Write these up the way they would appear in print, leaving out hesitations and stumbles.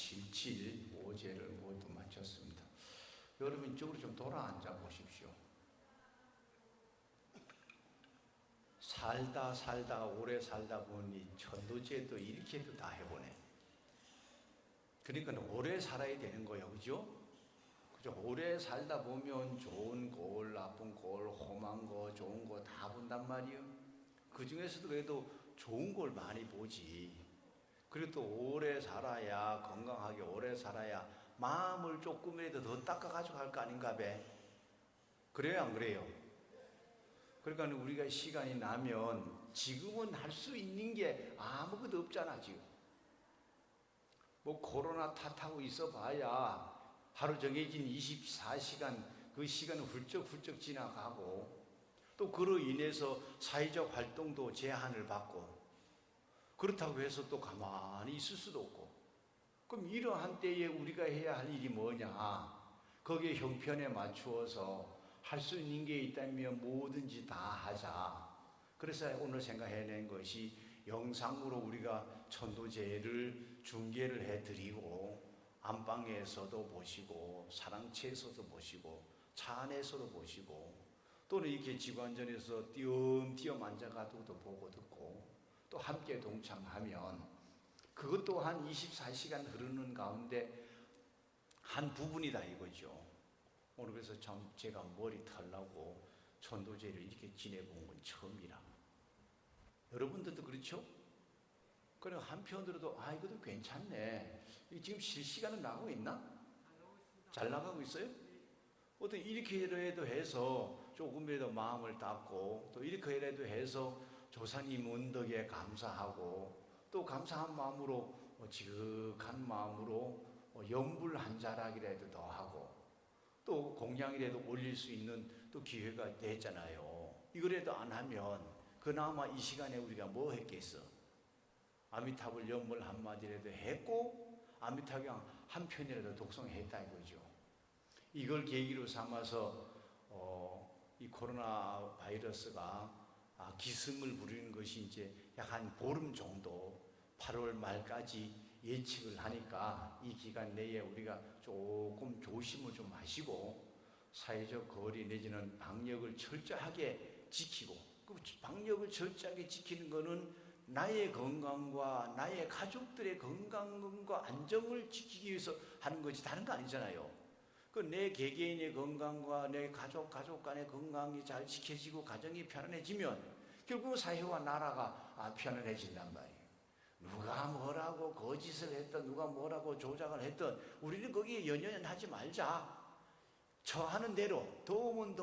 775제를 모두 마쳤습니다. 여러분 이쪽으로 좀 돌아 앉아 보십시오. 살다 오래 살다 보니 천도제도 이렇게도 다 해보네. 그러니까 오래 살아야 되는 거예요, 그죠? 그죠? 오래 살다 보면 좋은 꼴, 나쁜 꼴, 험한 거, 좋은 거 다 본단 말이에요. 그 중에서도 그래도 좋은 걸 많이 보지. 그리고 또 오래 살아야, 건강하게 오래 살아야 마음을 조금이라도 더 닦아가지고 할 거 아닌가 봐. 그래요, 안 그래요? 그러니까 우리가 시간이 나면 지금은 할 수 있는 게 아무것도 없잖아, 지금. 뭐 코로나 탓하고 있어 봐야 하루 정해진 24시간 그 시간은 훌쩍훌쩍 지나가고, 또 그로 인해서 사회적 활동도 제한을 받고, 그렇다고 해서 또 가만히 있을 수도 없고. 그럼 이러한 때에 우리가 해야 할 일이 뭐냐? 거기에 형편에 맞추어서 할 수 있는 게 있다면 뭐든지 다 하자. 그래서 오늘 생각해낸 것이 영상으로 우리가 천도제를 중계를 해드리고, 안방에서도 보시고, 사랑채에서도 보시고, 차 안에서도 보시고, 또는 이렇게 지관전에서 띄엄띄엄 앉아가지고도 보고 듣고, 또 함께 동참하면 그것 또한 24시간 흐르는 가운데 한 부분이다 이거죠. 오늘 그래서 참 제가 머리 털라고 천도제를 이렇게 지내본 건 처음이라. 여러분들도 그렇죠? 그래 한편으로도 이것도 괜찮네. 지금 실시간은 나가고 있나? 잘 나가고 있어요? 어떤 이렇게라도 해서 조금이라도 마음을 닦고, 또 이렇게라도 해서 조사님 은덕에 감사하고, 또 감사한 마음으로 지극한 마음으로 염불 한 자락이라도 더 하고, 또 공양이라도 올릴 수 있는 또 기회가 됐잖아요. 이거라도 안 하면 그나마 이 시간에 우리가 뭐 했겠어? 아미타불 염불 한마디라도 했고, 아미타경 한 편이라도 독송했다 이거죠. 이걸 계기로 삼아서 이 코로나 바이러스가 기승을 부리는 것이 이제 약 한 보름 정도, 8월 말까지 예측을 하니까 이 기간 내에 우리가 조금 조심을 좀 하시고, 사회적 거리 내지는 방역을 철저하게 지키고, 그 방역을 철저하게 지키는 것은 나의 건강과 나의 가족들의 건강과 안정을 지키기 위해서 하는 것이 다른 거 아니잖아요. 그 내 개개인의 건강과 내 가족 간의 건강이 잘 지켜지고 가정이 편안해지면 결국 사회와 나라가 편안해진단 말이에요. 누가 뭐라고 거짓을 했든 누가 뭐라고 조작을 했든 우리는 거기에 연연하지 말자. 처하는 대로, 더우면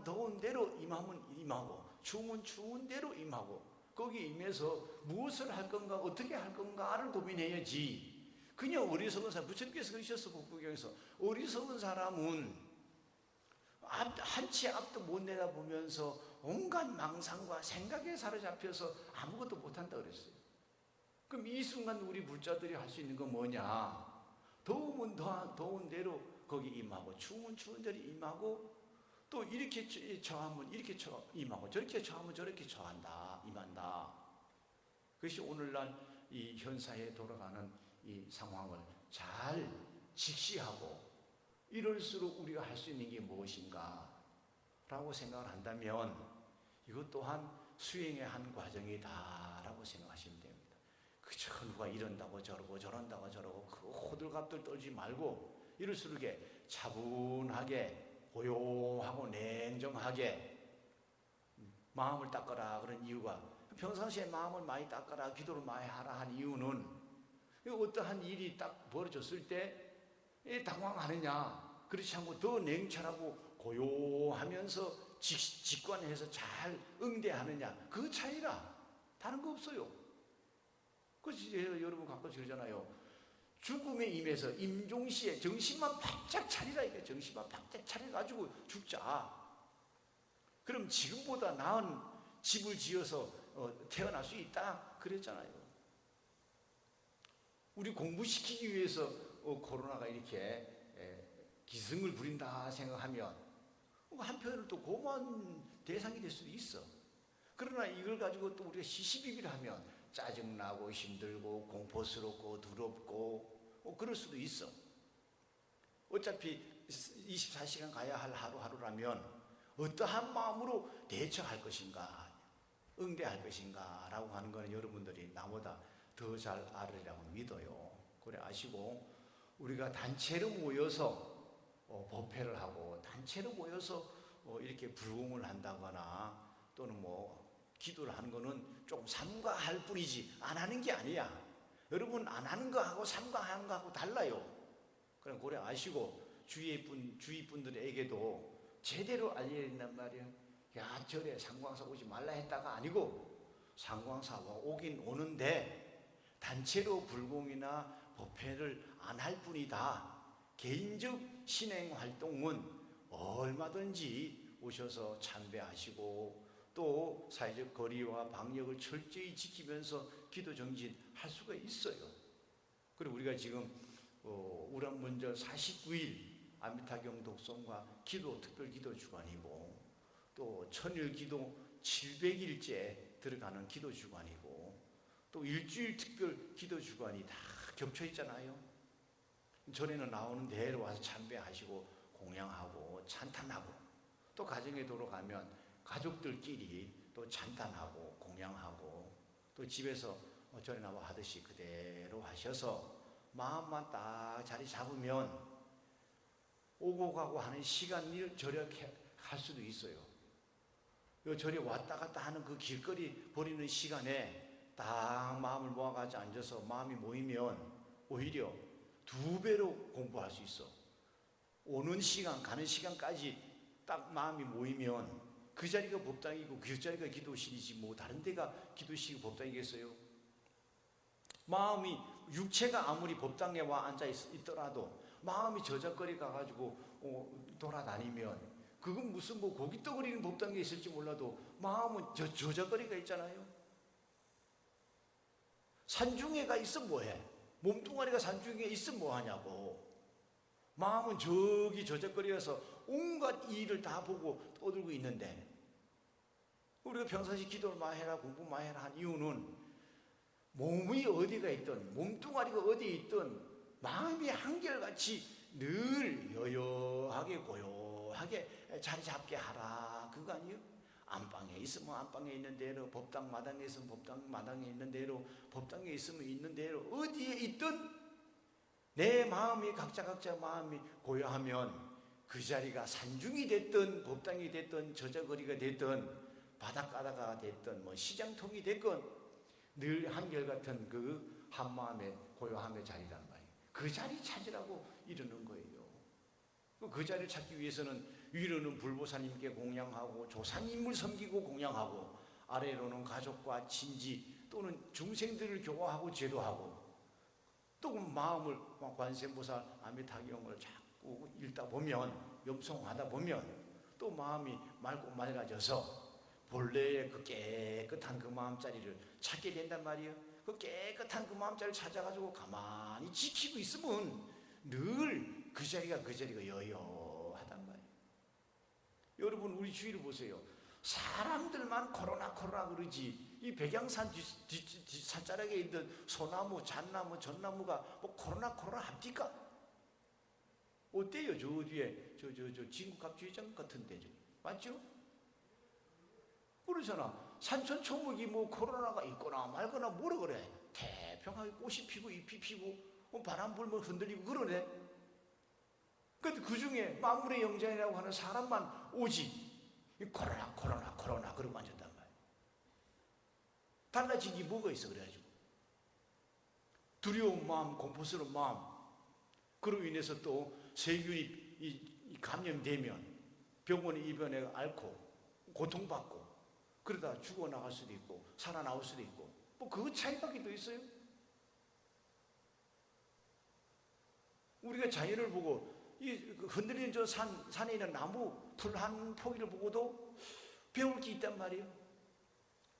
더운 대로 임하면 임하고, 추우면 추운 대로 임하고, 거기에 임해서 무엇을 할 건가, 어떻게 할 건가를 고민해야지. 그냥 어리석은 사람, 부처님께서 그러셨어. 법구경에서 어리석은 사람은 한치 앞도 못 내다보면서 온갖 망상과 생각에 사로잡혀서 아무것도 못한다 그랬어요. 그럼 이 순간 우리 불자들이 할 수 있는 건 뭐냐? 더우면 더운 대로 거기 임하고, 추우면 추운 대로 임하고, 또 이렇게 처하면 이렇게 임하고, 저렇게 처하면 저렇게 처한다, 임한다. 그것이 오늘날 이 현사에 돌아가는 이 상황을 잘 직시하고, 이럴수록 우리가 할 수 있는 게 무엇인가 라고 생각을 한다면 이것 또한 수행의 한 과정이다 라고 생각하시면 됩니다. 그저 누가 이런다고 저러고 저런다고 저러고 그 호들갑들 떨지 말고, 이럴수록 차분하게 고요하고 냉정하게 마음을 닦아라. 그런 이유가, 평상시에 마음을 많이 닦아라, 기도를 많이 하라 한 이유는 어떠한 일이 딱 벌어졌을 때 당황하느냐, 그렇지 않고 더 냉철하고 고요하면서 직관해서 잘 응대하느냐, 그 차이라. 다른 거 없어요. 그래서 여러분 가끔씩 그러잖아요. 죽음에 임해서 임종시에 정신만 바짝 차리라. 이게 정신만 바짝 차려가지고 죽자. 그럼 지금보다 나은 집을 지어서 태어날 수 있다 그랬잖아요. 우리 공부시키기 위해서 코로나가 이렇게 기승을 부린다 생각하면 한편으로 또 고마운 대상이 될 수도 있어. 그러나 이걸 가지고 또 우리가 시시비비를 하면 짜증나고 힘들고 공포스럽고 두렵고 그럴 수도 있어. 어차피 24시간 가야 할 하루하루라면 어떠한 마음으로 대처할 것인가, 응대할 것인가 라고 하는 것은 여러분들이 나보다 더 잘 알으리라고 믿어요. 그래 아시고, 우리가 단체로 모여서 법회를 하고 단체로 모여서 이렇게 불공을 한다거나 또는 기도를 하는 거는 조금 삼가할 뿐이지 안 하는 게 아니야. 여러분, 안 하는 거하고 삼가하는 거하고 달라요. 그럼 그래 아시고, 주위 분들에게도 제대로 알려야 된단 말이에요. 야, 절에 상광사 오지 말라 했다가 아니고, 상광사 오긴 오는데 단체로 불공이나 법회를 안 할 뿐이다. 개인적 신행 활동은 얼마든지 오셔서 참배하시고 또 사회적 거리와 방역을 철저히 지키면서 기도 정진할 수가 있어요. 그리고 우리가 지금 우람문절 49일 아미타경 독송과 기도 특별 기도 주간이고, 또 천일 기도 700일째 들어가는 기도 주간이고, 또 일주일 특별 기도 주간이 다 겹쳐 있잖아요. 전에는 나오는 대로 와서 참배하시고 공양하고 찬탄하고, 또 가정에 돌아가면 가족들끼리 또 찬탄하고 공양하고, 또 집에서 전에 나와 하듯이 그대로 하셔서 마음만 딱 자리 잡으면 오고 가고 하는 시간을 절약할 수도 있어요. 요 절에 왔다 갔다 하는 그 길거리 버리는 시간에 딱 마음을 모아가지고 앉아서 마음이 모이면 오히려 2배로 공부할 수 있어. 오는 시간 가는 시간까지 딱 마음이 모이면 그 자리가 법당이고 그 자리가 기도실이지 다른 데가 기도실이고 법당이겠어요? 마음이, 육체가 아무리 법당에 와 앉아 있더라도 마음이 저작거리 가가지고 돌아다니면 그건 무슨 고기 떠거리는 법당에 있을지 몰라도 마음은 저작거리가 있잖아요. 산중에가 있어 뭐해? 몸뚱아리가 산중에 있으면 뭐하냐고. 마음은 저기 저작거리에서 온갖 일을 다 보고 떠들고 있는데, 우리가 평상시 기도를 많이 해라 공부 많이 해라 한 이유는 몸이 어디가 있든 몸뚱아리가 어디에 있든 마음이 한결같이 늘 여여하게 고요하게 자리 잡게 하라, 그거 아니에요? 안방에 있으면 안방에 있는 대로, 법당 마당에 있으면 법당 마당에 있는 대로, 법당에 있으면 있는 대로, 어디에 있든 내 마음이 각자 마음이 고요하면 그 자리가 산중이 됐든 법당이 됐든 저작거리가 됐든 바닷가다가 됐든 시장통이 됐건 늘 한결같은 그 한마음의 고요함의 자리란 말이에요. 그 자리 찾으라고 이러는 거예요. 그 자리를 찾기 위해서는 위로는 불보살님께 공양하고 조상님을 섬기고 공양하고, 아래로는 가족과 친지 또는 중생들을 교화하고 제도하고, 또 마음을 관세음보살 아미타경을 자꾸 읽다 보면, 염송하다 보면 또 마음이 맑고 맑아져서 본래의 그 깨끗한 그 마음자리를 찾게 된단 말이에요. 그 깨끗한 그 마음자리를 찾아가지고 가만히 지키고 있으면 늘 그 자리가 여여하단 말이에요. 여러분, 우리 주위를 보세요. 사람들만 코로나 그러지 이 백양산 산자락에 있는 소나무, 잣나무, 전나무가 코로나 합니까? 어때요? 저 뒤에 저 진국갑주의장 같은 데죠, 맞죠? 그러잖아. 산천초목이 코로나가 있거나 말거나 뭐라 그래? 태평하게 꽃이 피고 잎이 피고 바람 불면 흔들리고 그러네. 근데 그 중에 만물의 영장이라고 하는 사람만 오지 코로나 그러고 앉았단 말이야. 달라진 게 뭐가 있어? 그래가지고 두려운 마음, 공포스러운 마음, 그로 인해서 또 세균이 감염되면 병원에 입원해 앓고 고통받고 그러다 죽어나갈 수도 있고 살아나올 수도 있고, 그 차이밖에 더 있어요? 우리가 자연을 보고 이 흔들리는 저 산에 있는 나무 풀 한 포기를 보고도 배울 게 있단 말이에요.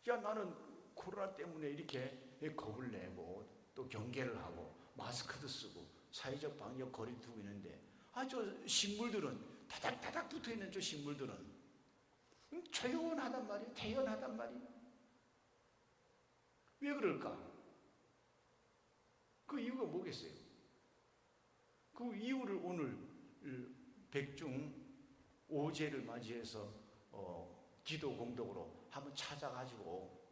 야, 나는 코로나 때문에 이렇게 겁을 내고 또 경계를 하고 마스크도 쓰고 사회적 방역 거리를 두고 있는데, 저 식물들은 다닥다닥 붙어있는 저 식물들은 조용하단 말이에요. 태연하단 말이에요. 왜 그럴까? 그 이유가 뭐겠어요? 그 이유를 오늘 백중 오제를 맞이해서 기도 공덕으로 한번 찾아가지고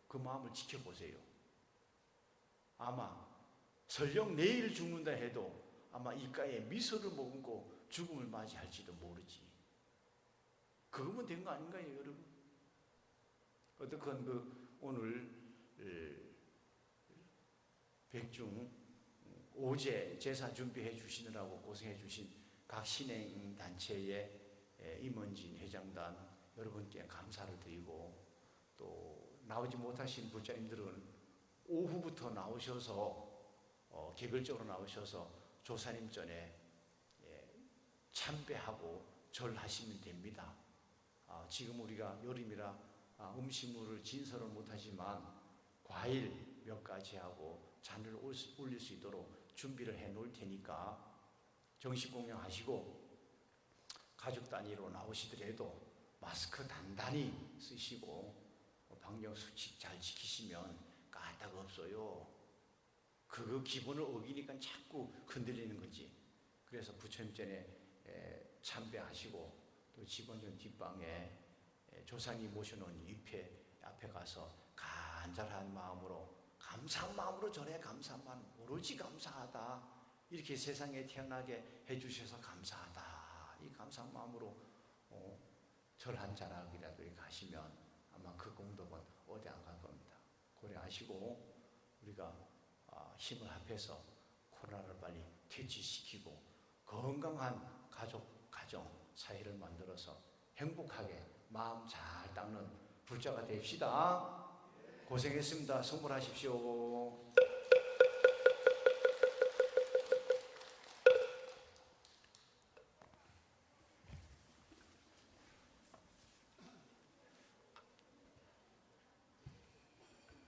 그 마음을 지켜보세요. 아마 설령 내일 죽는다 해도 아마 입가에 미소를 머금고 죽음을 맞이할지도 모르지. 그거면 된 거 아닌가요, 여러분? 어떻건 오늘 백중 오제 제사 준비해 주시느라고 고생해 주신 각 신행 단체의 임원진 회장단 여러분께 감사를 드리고, 또 나오지 못하신 부자님들은 오후부터 나오셔서 개별적으로 나오셔서 조사님 전에 참배하고 절하시면 됩니다. 지금 우리가 여름이라 음식물을 진설을 못하지만 과일 몇 가지 하고 잔을 올릴 수 있도록 준비를 해 놓을 테니까 정식 공양하시고, 가족 단위로 나오시더라도 마스크 단단히 쓰시고 방역 수칙 잘 지키시면 까딱 없어요. 그거 기본을 어기니까 자꾸 흔들리는 거지. 그래서 부처님 전에 참배하시고, 또 집원전 뒷방에 조상이 모셔놓은 위패 앞에 가서 간절한 마음으로, 감사한 마음으로 절해. 감사한 마음, 오로지 감사하다. 이렇게 세상에 태어나게 해주셔서 감사하다. 이 감사한 마음으로 절 한 자락이라도 가시면 아마 그 공덕은 어디 안 갈 겁니다. 고려하시고 우리가 힘을 합해서 코로나를 빨리 퇴치시키고 건강한 가족, 가정, 사회를 만들어서 행복하게 마음 잘 닦는 불자가 됩시다. 고생했습니다. 성불하십시오.